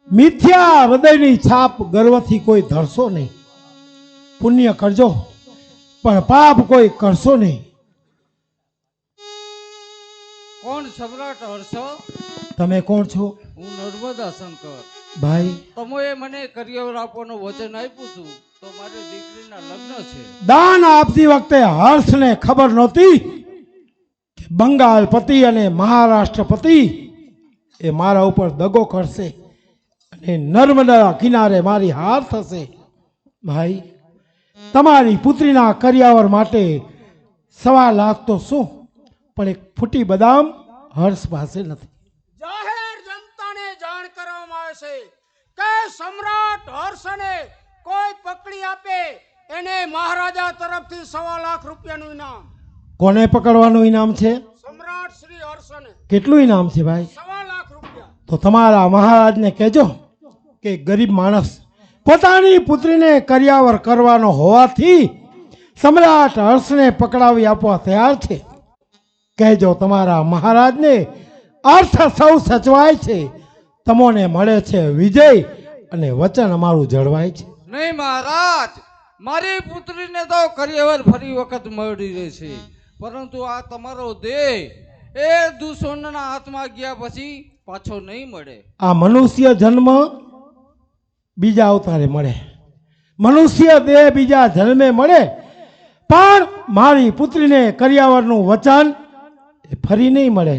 મિથ્યા હૃદયની છાપ ગર્વથી કોઈ ધરશો નહીં. પુણ્ય કરજો પણ પાપ કોઈ કરશો નહીં. કોણ સમ્રાટ હર્ષો? તમે કોણ છો? હું નર્મદા શંકર. ભાઈ તમોએ મને કરિયર આપવાનું વચન આપ્યું હતું, તો મારી દીકરીના લગ્ન છે. દાન આપતી વખતે હર્ષને ખબર નહોતી કે બંગાળ પતિ અને મહારાષ્ટ્ર પતિ એ મારા ઉપર દગો કરશે અને નર્મદા કિનારે મારી હાર થશે. ભાઈ તમારી પુત્રીના કરિયાવર માટે 1.25 લાખ તો શું, પણ એક ફૂટી બદામ હર્ષ પાસે નથી. જાહેર જનતાને જાણ કરવામાં આવે છે કે સમ્રાટ હર્ષને કોઈ પકડી આપે એને મહારાજા તરફથી 1.25 લાખ રૂપિયાનું ઇનામ. કોને પકડવાનું ઇનામ છે? સમ્રાટ શ્રી હર્ષને. કેટલું ઇનામ છે ભાઈ? 1.25 લાખ રૂપિયા. તો તમારા મહારાજને કહેજો કે ગરીબ માણસ પોતાની પુત્રીને કરિયાવર કરવાનો હોવાથી સમ્રાટ હર્ષને પકડાવી આપવા તૈયાર છે. કહેજો તમારા મહારાજને અર્થ સૌ સચવાય છે, તમોને મળે છે વિજય અને વચન અમારું જળવાય છે. નહીં મહારાજ, મારી પુત્રીને તો કરિયર ફરી વખત મળી રહેશે, પરંતુ આ તમારો દેહ એ દુશ્મનના હાથમાં ગયા પછી પાછો નહીં મળે. આ મનુષ્ય જન્મ બીજા અવતારે મળે, મનુષ્ય દેહ બીજા જન્મે મળે, પણ મારી પુત્રીને કરિયાવરનું વચન ફરી નહીં મળે.